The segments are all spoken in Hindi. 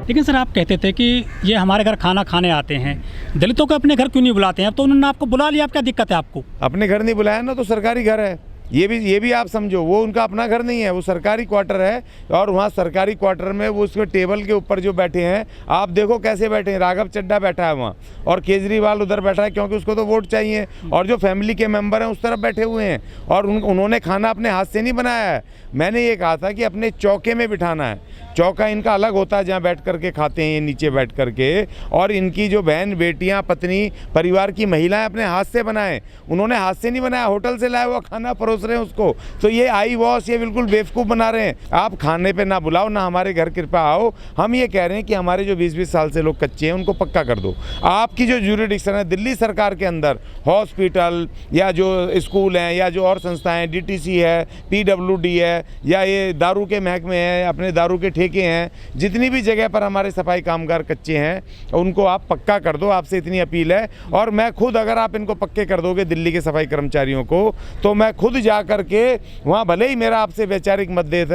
लेकिन सर आप कहते थे कि ये हमारे घर खाना खाने आते हैं, दलितों को अपने घर क्यों नहीं बुलाते हैं? अब तो उन्होंने आपको बुला लिया, अब क्या दिक्कत है आपको? अपने घर नहीं बुलाया ना, तो सरकारी घर है, ये भी आप समझो। वो उनका अपना घर नहीं है, वो सरकारी क्वार्टर है। और वहाँ सरकारी क्वार्टर में वो उसके टेबल के ऊपर जो बैठे हैं, आप देखो कैसे बैठे हैं। राघव चड्ढा बैठा है वहाँ, और केजरीवाल उधर बैठा है, क्योंकि उसको तो वोट चाहिए। और जो फैमिली के मेंबर हैं उस तरफ बैठे हुए हैं, और उन्होंने खाना अपने हाथ से नहीं बनाया है। मैंने ये कहा था कि अपने चौके में बिठाना है। चौका इनका अलग होता है, जहाँ बैठ करके खाते हैं ये, नीचे बैठ करके। और इनकी जो बहन, बेटियां, पत्नी, परिवार की महिलाएं अपने हाथ से बनाएं। उन्होंने हाथ से नहीं बनाया, होटल से लाया हुआ खाना परोस रहे हैं उसको। तो ये आई वॉश, ये बिल्कुल बेवकूफ़ बना रहे हैं। आप खाने पे ना बुलाओ, ना हमारे घर कृपया आओ। हम ये कह रहे हैं कि हमारे जो 20-20 साल से लोग कच्चे हैं उनको पक्का कर दो। आपकी जो ज्यूरिडिक्शन है दिल्ली सरकार के अंदर, हॉस्पिटल या जो स्कूल हैं या जो और संस्थाएँ, DTC है, PWD है, या ये दारू के महकमे हैं, अपने दारू के ठेके हैं, जितनी भी जगह पर हमारे सफाई कामगार कच्चे हैं उनको आप पक्का कर दो। आपसे इतनी अपील है। और मैं खुद, अगर आप इनको पक्के कर दोगे दिल्ली के सफाई कर्मचारियों को, तो मैं खुद जा करके वहाँ, भले ही मेरा आपसे वैचारिक मतभेद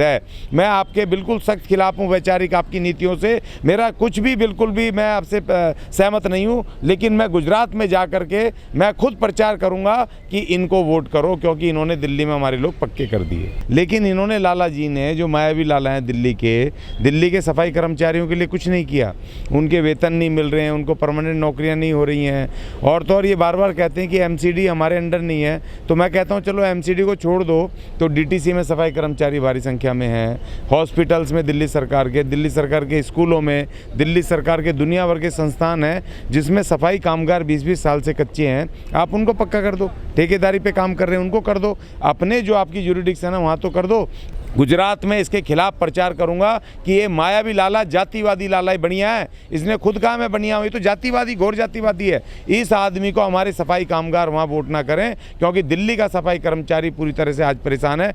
है, मैं आपके बिल्कुल सख्त खिलाफ हूँ वैचारिक आपकी नीतियों से, मेरा कुछ भी बिल्कुल भी मैं आपसे सहमत नहीं हूँ। लेकिन मैं गुजरात में जा करके मैं खुद प्रचार करूँगा कि इनको वोट करो, क्योंकि इन्होंने दिल्ली में हमारे लोग पक्के कर दिए। लेकिन इन्होंने, लाला जी ने, जो मायावी लाला हैं दिल्ली के सफाई कर्मचारियों के लिए कुछ नहीं किया। उनके वेतन नहीं मिल रहे हैं, उनको परमानेंट नौकरियां नहीं हो रही हैं। और तो और ये बार बार कहते हैं कि MCD हमारे अंडर नहीं है। तो मैं कहता हूं चलो MCD को छोड़ दो, तो DTC में सफाई कर्मचारी भारी संख्या में हैं, हॉस्पिटल्स में दिल्ली सरकार के स्कूलों में दिल्ली सरकार के दुनिया भर के संस्थान हैं जिसमें सफाई कामगार 20-20 साल से कच्चे हैं। आप उनको पक्का कर दो। ठेकेदारी पे काम कर रहे हैं उनको कर दो। अपने जो आपकी ज्यूरिडिक्शन है वहाँ तो कर दो। गुजरात में इसके खिलाफ प्रचार करूंगा कि ये मायावी लाला जातिवादी लाला ही बढ़िया है। इसने खुद कहा मैं बढ़िया हूँ, ये तो जातिवादी, घोर जातिवादी है। इस आदमी को हमारे सफाई कामगार वहाँ वोट ना करें, क्योंकि दिल्ली का सफाई कर्मचारी पूरी तरह से आज परेशान है।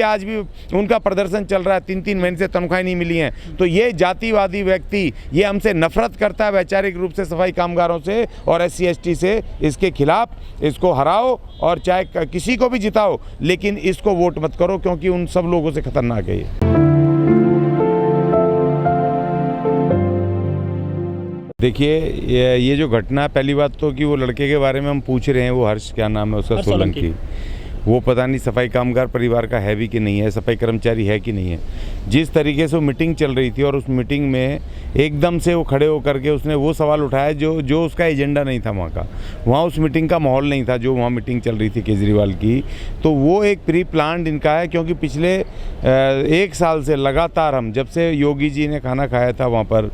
आज भी उनका प्रदर्शन चल रहा है, 3-3 महीने से तनख्वाहें नहीं मिली हैं। तो ये जातिवादी व्यक्ति, ये हमसे नफरत करता है वैचारिक रूप से सफाई कामगारों से और SC/ST से। इसके खिलाफ इसको हराओ, और चाहे किसी को भी जिताओ, लेकिन इसको वोट मत करो, क्योंकि उन सब लोगों से खतरनाक है ये। देखिए, ये जो घटना, पहली बात तो कि वो लड़के के बारे में हम पूछ रहे हैं, वो हर्ष, क्या नाम है उसका, सोलंकी, वो पता नहीं सफाई कामगार परिवार का है भी कि नहीं है, सफाई कर्मचारी है कि नहीं है। जिस तरीके से वो मीटिंग चल रही थी, और उस मीटिंग में एकदम से वो खड़े होकर के उसने वो सवाल उठाया जो उसका एजेंडा नहीं था वहाँ का। वहाँ उस मीटिंग का माहौल नहीं था जो वहाँ मीटिंग चल रही थी केजरीवाल की। तो वो एक प्री प्लान्ड इनका है, क्योंकि पिछले 1 साल से लगातार हम, जब से योगी जी ने खाना खाया था वहाँ पर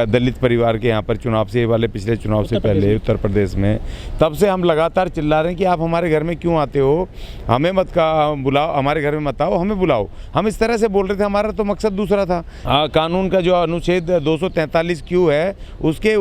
दलित परिवार के यहाँ पर चुनाव से वाले, पिछले चुनाव से पहले उत्तर प्रदेश में, तब से हम लगातार चिल्ला रहे हैं कि आप हमारे घर में क्यों आते हो, हमें मत बुलाओ, हमारे घर में मत आओ, हमें बुलाओ। हम इस तरह से बोल रहे थे। हमारा तो मकसद दूसरा था। कानून का जो अनुच्छेद 243Q है उसके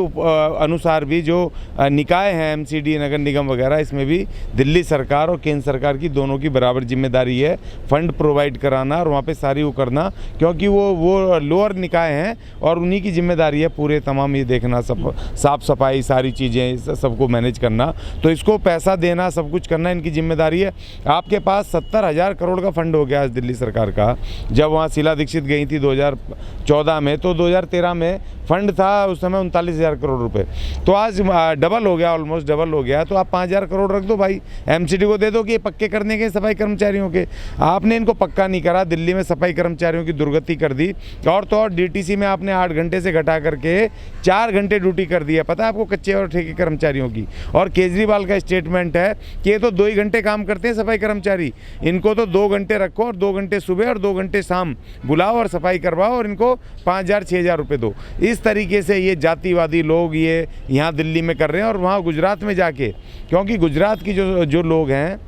अनुसार भी जो निकाय हैं, MCD, नगर निगम वगैरह, इसमें भी दिल्ली सरकार और केंद्र सरकार की दोनों की बराबर जिम्मेदारी है फंड प्रोवाइड कराना और वहाँ पे सारी वो करना, क्योंकि वो लोअर निकाय हैं और उन्हीं की जिम्मेदारी है पूरे तमाम ये देखना, सब साफ़ सफाई, सारी चीज़ें सबको मैनेज करना। तो इसको पैसा देना, सब कुछ करना इनकी जिम्मेदारी है। आपके पास 70,000 करोड़ का फंड हो गया आज दिल्ली सरकार का। जब वहाँ शीला दीक्षित गई थी 2014 में, तो 2013 में फंड था उस समय 39,000 करोड़ रुपए। तो आज डबल हो गया, ऑलमोस्ट डबल हो गया। तो आप 5,000 करोड़ रख दो भाई, MCD को दे दो कि ये पक्के करने के सफाई कर्मचारियों के। आपने इनको पक्का नहीं करा, दिल्ली में सफाई कर्मचारियों की दुर्गति कर दी। और तो और DTC में आपने 8 घंटे से घटा करके 4 घंटे ड्यूटी कर दी है, पता है आपको, कच्चे और ठेके कर्मचारियों की। और केजरीवाल का स्टेटमेंट है कि ये तो 2 ही घंटे काम करते हैं सफाई कर्मचारी, इनको तो 2 घंटे रखो और 2 घंटे सुबह और 2 घंटे शाम बुलाओ और सफाई करवाओ और इनको 5,000-6,000 रुपये दो। इस तरीके से ये जातिवादी लोग ये यहाँ दिल्ली में कर रहे हैं। और वहाँ गुजरात में जाके, क्योंकि गुजरात की जो लोग हैं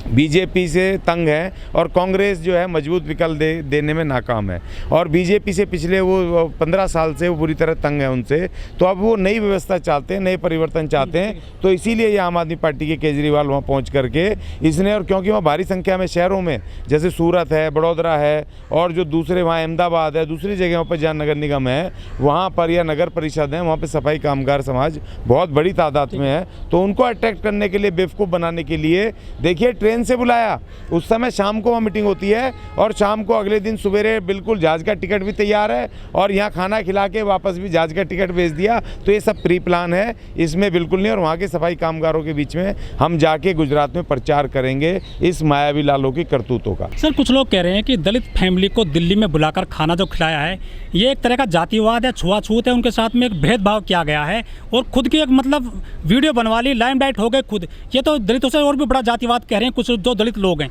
बीजेपी से तंग है और कांग्रेस जो है मजबूत विकल्प देने में नाकाम है। और बीजेपी से पिछले वो 15 साल से वो बुरी तरह तंग है उनसे। तो अब वो नई व्यवस्था चाहते हैं, नए परिवर्तन चाहते हैं। तो इसीलिए ये आम आदमी पार्टी के केजरीवाल वहाँ पहुँच करके इसने, और क्योंकि वहाँ भारी संख्या में शहरों में जैसे सूरत है, बड़ौदरा है और जो दूसरे वहाँ अहमदाबाद है, दूसरी जगहों पर जहाँ नगर निगम है वहाँ पर या नगर परिषद है, वहाँ पर सफाई कामगार समाज बहुत बड़ी तादाद में है। तो उनको अट्रैक्ट करने के लिए, बेवकूफ़ बनाने के लिए, देखिए ट्रेन ट्रेन से बुलाया, उस समय शाम को वहाँ मीटिंग होती है और शाम को अगले दिन सवेरे बिल्कुल जहाज़ का टिकट भी तैयार है और यहाँ खाना खिला के वापस भी जहाज़ का टिकट भेज दिया। तो ये सब प्री प्लान है, इसमें बिल्कुल नहीं। और वहाँ के सफाई कामगारों के बीच में हम जाके गुजरात में प्रचार करेंगे इस मायावी लालों की करतूतों का। सर, कुछ लोग कह रहे हैं कि दलित फैमिली को दिल्ली में बुलाकर खाना जो खिलाया है ये एक तरह का जातिवाद है, छुआछूत है, उनके साथ में एक भेदभाव किया गया है और खुद की एक मतलब वीडियो बनवा ली, लाइमलाइट हो गए खुद। ये तो दलितों से और भी बड़ा जातिवाद कह रहे हैं कुछ जो दलित लोग हैं।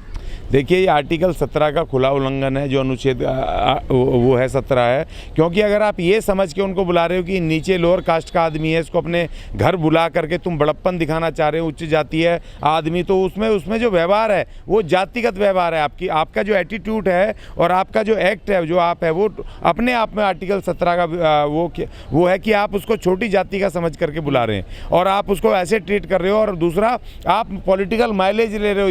देखिए, ये आर्टिकल 17 का खुला उल्लंघन है, जो अनुच्छेद वो है 17 है। क्योंकि अगर आप ये समझ के उनको बुला रहे हो कि नीचे लोअर कास्ट का आदमी है, इसको अपने घर बुला करके तुम बड़प्पन दिखाना चाह रहे हो, उच्च जाति है आदमी, तो उसमें जो व्यवहार है वो जातिगत व्यवहार है। आपका जो एटीट्यूड है और आपका जो एक्ट है, जो आप है, वो अपने आप में आर्टिकल 17 का वो है कि आप उसको छोटी जाति का समझ करके बुला रहे हैं और आप उसको ऐसे ट्रीट कर रहे हो। और दूसरा, आप पॉलिटिकल माइलेज ले रहे हो।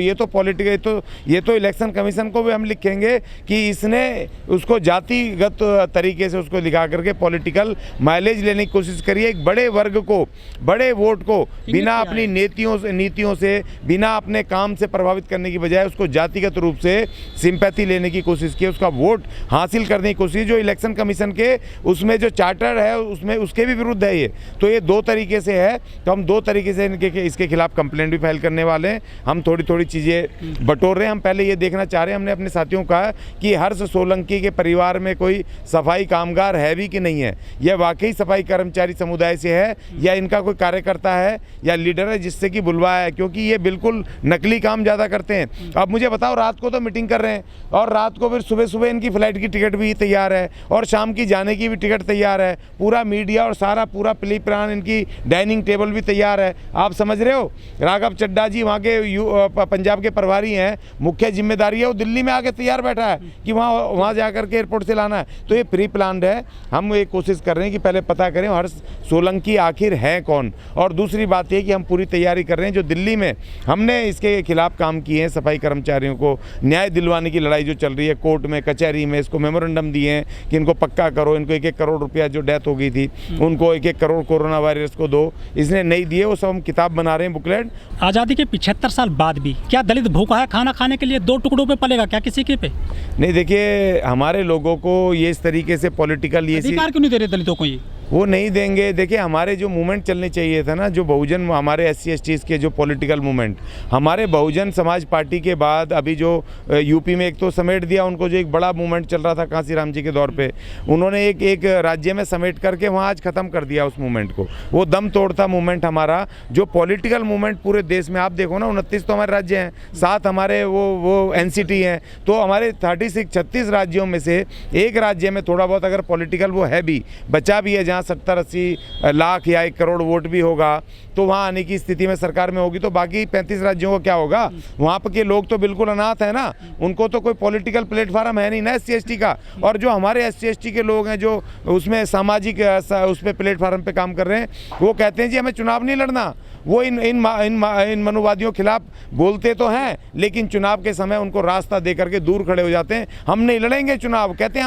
ये तो इलेक्शन कमीशन को भी हम लिखेंगे कि इसने उसको जातिगत तरीके से उसको दिखा करके पॉलिटिकल माइलेज लेने की कोशिश करी है। एक बड़े वर्ग को, बड़े वोट को बिना अपनी नीतियों से बिना अपने काम से प्रभावित करने की बजाय उसको जातिगत रूप से सिंपैथी लेने की कोशिश की, उसका वोट हासिल करने की कोशिश, जो इलेक्शन कमीशन के उसमें जो चार्टर है उसमें उसके भी विरुद्ध है ये। तो ये दो तरीके से है। तो हम दो तरीके से इसके खिलाफ कंप्लेंट भी फाइल करने वाले हैं। हम थोड़ी चीज़ें बटोर रहे हैं। हम पहले ये देखना चाह रहे हैं, हमने अपने साथियों को कहा कि हर्ष सोलंकी के परिवार में कोई सफाई कामगार है भी कि नहीं है, यह वाकई सफाई कर्मचारी समुदाय से है या इनका कोई कार्यकर्ता है या लीडर है जिससे कि बुलवाया है, क्योंकि ये बिल्कुल नकली काम ज़्यादा करते हैं। अब मुझे बताओ, रात को तो मीटिंग कर रहे हैं और रात को फिर सुबह इनकी फ्लाइट की टिकट भी तैयार है और शाम की जाने की भी टिकट तैयार है, पूरा मीडिया और सारा पूरा प्ली प्लान, इनकी डाइनिंग टेबल भी तैयार है। आप समझ रहे हो, राघव चड्ढा जी वहाँ के पंजाब के प्रभारी हैं, मुख्य जिम्मेदारी है, वो दिल्ली में आके तैयार बैठा है कि वहाँ जाकर के एयरपोर्ट से लाना है। तो ये प्री प्लान्ड है। हम ये कोशिश कर रहे हैं कि पहले पता करें हर्ष सोलंकी आखिर है कौन। और दूसरी बात ये कि हम पूरी तैयारी कर रहे हैं। जो दिल्ली में हमने इसके खिलाफ काम किए हैं, सफाई कर्मचारियों को न्याय दिलवाने की लड़ाई जो चल रही है कोर्ट में, कचहरी में, इसको मेमोरेंडम दिए हैं कि इनको पक्का करो, इनको 1-1 करोड़ रुपया जो डेथ हो गई थी उनको 1-1 करोड़ कोरोना वायरस को दो, इसने नहीं दिए, वो सब हम किताब बना रहे हैं, बुकलेट। आज़ादी के 75 साल बाद भी क्या दलित भूखा है खाना खाने के लिए? 2 टुकड़ों पे पलेगा क्या किसी के पे? नहीं, देखिए, हमारे लोगों को ये इस तरीके से पॉलिटिकल ये अधिकार क्यों नहीं दे रहे दलितों को? ये वो नहीं देंगे। देखिए, हमारे जो मूवमेंट चलने चाहिए था ना, जो बहुजन, हमारे SC STs के जो पॉलिटिकल मूवमेंट, हमारे बहुजन समाज पार्टी के बाद अभी जो यूपी में एक तो समेट दिया उनको, जो एक बड़ा मूवमेंट चल रहा था कांसीराम जी के दौर पे, उन्होंने एक राज्य में समेट करके वहाँ आज ख़त्म कर दिया उस मूवमेंट को। वो दम तोड़ता मूवमेंट हमारा जो पॉलिटिकल मूवमेंट पूरे देश में, आप देखो ना, 29 तो हमारे राज्य हैं, 7 हमारे वो NCT हैं, तो हमारे 36 राज्यों में से एक राज्य में थोड़ा बहुत अगर पॉलिटिकल वो है भी, बचा भी है, जहाँ 70-80 लाख या 1 करोड़ वोट भी होगा तो वहाँ आने की स्थिति में सरकार में होगी, तो बाकी 35 राज्यों को क्या होगा? वहाँ पर के लोग तो बिल्कुल अनाथ है ना, उनको तो कोई पॉलिटिकल प्लेटफार्म है नहीं ना SC ST का। और जो हमारे SC ST के लोग हैं जो उसमें सामाजिक उस पर प्लेटफार्म पे काम कर रहे हैं, वो कहते हैं जी हमें चुनाव नहीं लड़ना। वो इन मनुवादियों के खिलाफ बोलते तो हैं, लेकिन चुनाव के समय उनको रास्ता दे करके दूर खड़े हो जाते हैं। हम नहीं लड़ेंगे चुनाव, कहते हैं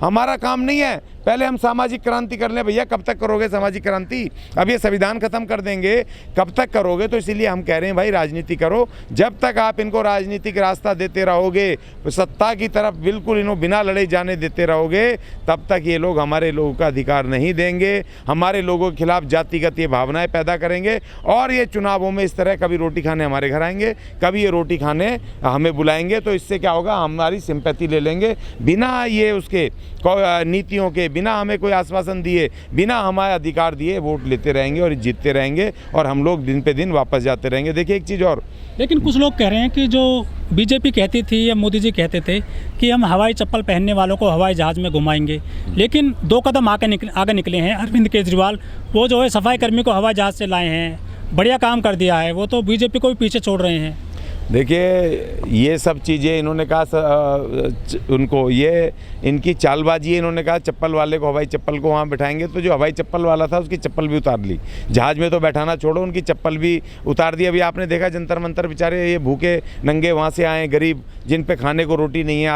हमारा काम नहीं है, पहले हम सामाजिक क्रांति कर लें। भैया, कब तक करोगे सामाजिक क्रांति? अब ये संविधान खत्म कर देंगे, कब तक करोगे? तो इसीलिए हम कह रहे हैं भाई, राजनीति करो। जब तक आप इनको राजनीतिक रास्ता देते रहोगे, सत्ता की तरफ बिल्कुल इन्हों बिना लड़े जाने देते रहोगे, तब तक ये लोग हमारे लोगों का अधिकार नहीं देंगे, हमारे लोगों के खिलाफ जातिगत ये भावनाएं पैदा करेंगे। और ये चुनावों में इस तरह कभी रोटी खाने हमारे घर आएंगे, कभी ये रोटी खाने हमें बुलाएंगे। तो इससे क्या होगा? हमारी सिंपैथी ले लेंगे, बिना ये उसके नीतियों के, बिना हमें कोई आश्वासन दिए, बिना हमारे अधिकार दिए वोट लेते रहेंगे और जीतते रहेंगे और हम लोग दिन पे दिन वापस जाते रहेंगे। देखिए, एक चीज़ और, लेकिन कुछ लोग कह रहे हैं कि जो बीजेपी कहती थी या मोदी जी कहते थे कि हम हवाई चप्पल पहनने वालों को हवाई जहाज़ में घुमाएंगे, लेकिन 2 कदम आगे निकले हैं अरविंद केजरीवाल। वो जो है सफाई कर्मी को हवाई जहाज़ से लाए हैं, बढ़िया काम कर दिया है, वो तो बीजेपी को भी पीछे छोड़ रहे हैं। देखिए, ये सब चीज़ें इन्होंने कहा उनको, ये इनकी चालबाजी है। इन्होंने कहा चप्पल वाले को, हवाई चप्पल को वहाँ बैठाएंगे, तो जो हवाई चप्पल वाला था उसकी चप्पल भी उतार ली, जहाज़ में तो बैठाना छोड़ो, उनकी चप्पल भी उतार दी। अभी आपने देखा जंतर मंतर, बेचारे ये भूखे नंगे वहाँ से आए, गरीब, जिन पे खाने को रोटी नहीं है।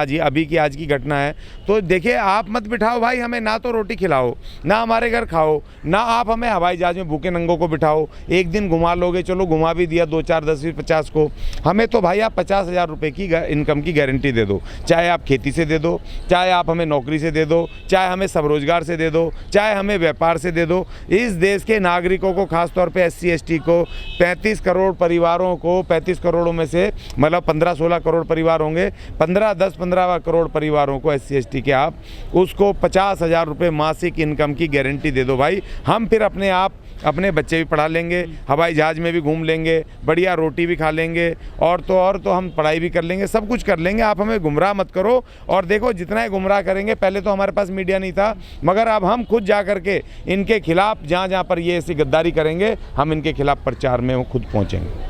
आज की घटना है। तो देखिए, आप मत बिठाओ भाई हमें, ना तो रोटी खिलाओ, ना हमारे घर खाओ, ना आप हमें हवाई जहाज़ में भूखे नंगों को बिठाओ। एक दिन घुमा लोगे, चलो घुमा भी दिया 2, 4, 10, 20, 50 को, हमें हमें तो भाई आप 50,000 रुपये की इनकम की गारंटी दे दो, चाहे आप खेती से दे दो, चाहे आप हमें नौकरी से दे दो, चाहे हमें स्वरोजगार से दे दो, चाहे हमें व्यापार से दे दो। इस देश के नागरिकों को, खासतौर पे SC ST को, 35 करोड़ परिवारों को, 35 करोड़ों में से मतलब 15-16 करोड़ परिवार होंगे, 10-15 करोड़ परिवारों को SC ST के आप उसको 50,000 रुपये मासिक इनकम की गारंटी दे दो भाई। हम फिर अपने बच्चे भी पढ़ा लेंगे, हवाई जहाज़ में भी घूम लेंगे, बढ़िया रोटी भी खा लेंगे, और तो हम पढ़ाई भी कर लेंगे, सब कुछ कर लेंगे। आप हमें गुमराह मत करो। और देखो जितना ही गुमराह करेंगे, पहले तो हमारे पास मीडिया नहीं था, मगर अब हम खुद जा करके इनके खिलाफ जहाँ पर ये ऐसी गद्दारी करेंगे, हम इनके खिलाफ प्रचार में खुद पहुँचेंगे।